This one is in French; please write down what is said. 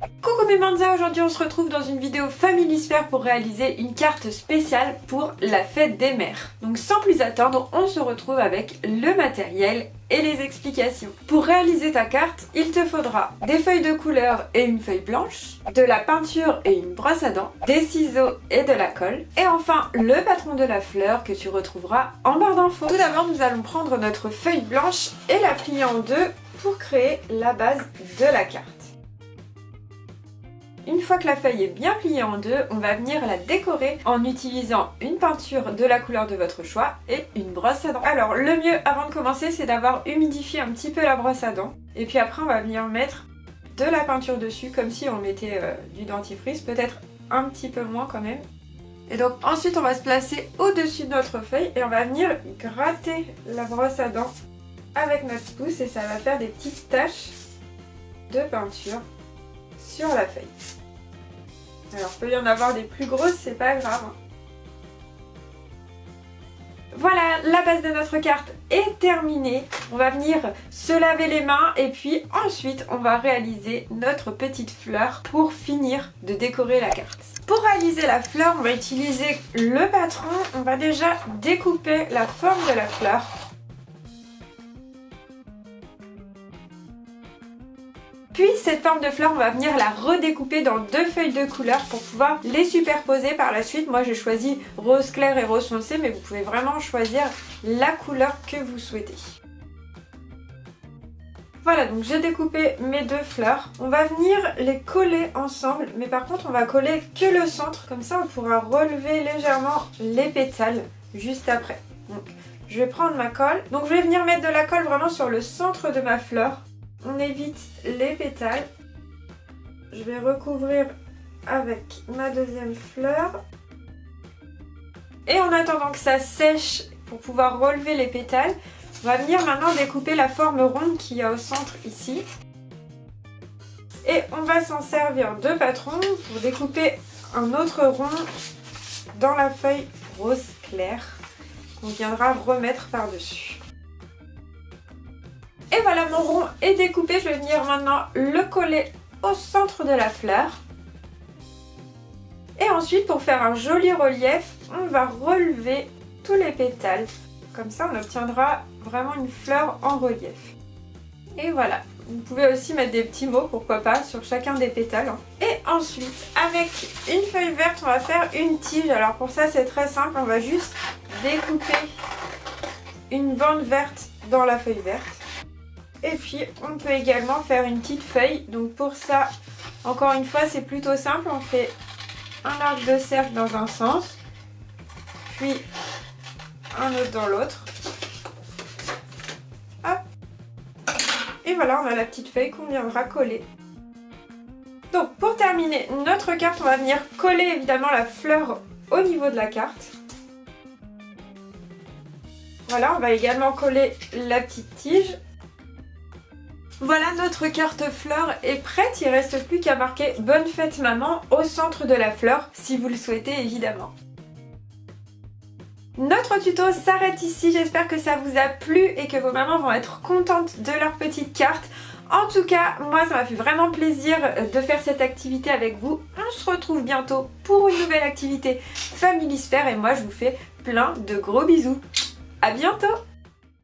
Coucou mes manzas, aujourd'hui on se retrouve dans une vidéo Familisphère pour réaliser une carte spéciale pour la fête des mères. Donc sans plus attendre, on se retrouve avec le matériel et les explications. Pour réaliser ta carte, il te faudra des feuilles de couleur et une feuille blanche, de la peinture et une brosse à dents, des ciseaux et de la colle, et enfin le patron de la fleur que tu retrouveras en barre d'infos. Tout d'abord, nous allons prendre notre feuille blanche et la plier en deux pour créer la base de la carte. Une fois que la feuille est bien pliée en deux, on va venir la décorer en utilisant une peinture de la couleur de votre choix et une brosse à dents. Alors le mieux avant de commencer, c'est d'avoir humidifié un petit peu la brosse à dents. Et puis après on va venir mettre de la peinture dessus comme si on mettait du dentifrice, peut-être un petit peu moins quand même. Et donc ensuite on va se placer au-dessus de notre feuille et on va venir gratter la brosse à dents avec notre pouce et ça va faire des petites taches de peinture sur la feuille. Alors il peut y en avoir des plus grosses, c'est pas grave. Voilà, la base de notre carte est terminée. On va venir se laver les mains et puis ensuite on va réaliser notre petite fleur pour finir de décorer la carte. Pour réaliser la fleur, on va utiliser le patron. On va déjà découper la forme de la fleur. Puis cette forme de fleur, on va venir la redécouper dans deux feuilles de couleur pour pouvoir les superposer par la suite. Moi j'ai choisi rose clair et rose foncé, mais vous pouvez vraiment choisir la couleur que vous souhaitez. Voilà, donc j'ai découpé mes deux fleurs. On va venir les coller ensemble, mais par contre on va coller que le centre. Comme ça on pourra relever légèrement les pétales juste après. Donc je vais prendre ma colle. Donc je vais venir mettre de la colle vraiment sur le centre de ma fleur. On évite les pétales. Je vais recouvrir avec ma deuxième fleur. Et en attendant que ça sèche pour pouvoir relever les pétales, on va venir maintenant découper la forme ronde qu'il y a au centre ici. Et on va s'en servir de patron pour découper un autre rond dans la feuille rose clair qu'on viendra remettre par-dessus. Et voilà, mon rond est découpé. Je vais venir maintenant le coller au centre de la fleur. Et ensuite, pour faire un joli relief, on va relever tous les pétales. Comme ça, on obtiendra vraiment une fleur en relief. Et voilà, vous pouvez aussi mettre des petits mots, pourquoi pas, sur chacun des pétales. Et ensuite, avec une feuille verte, on va faire une tige. Alors pour ça, c'est très simple. On va juste découper une bande verte dans la feuille verte. Et puis on peut également faire une petite feuille. Donc pour ça, encore une fois, c'est plutôt simple. On fait un arc de cercle dans un sens, puis un autre dans l'autre. Hop. Et voilà, on a la petite feuille qu'on viendra coller. Donc pour terminer notre carte, on va venir coller évidemment la fleur au niveau de la carte. Voilà, on va également coller la petite tige. Voilà, notre carte fleur est prête, il ne reste plus qu'à marquer Bonne fête maman au centre de la fleur, si vous le souhaitez évidemment. Notre tuto s'arrête ici, j'espère que ça vous a plu et que vos mamans vont être contentes de leur petite carte. En tout cas, moi ça m'a fait vraiment plaisir de faire cette activité avec vous. On se retrouve bientôt pour une nouvelle activité Familisphère et moi je vous fais plein de gros bisous. À bientôt!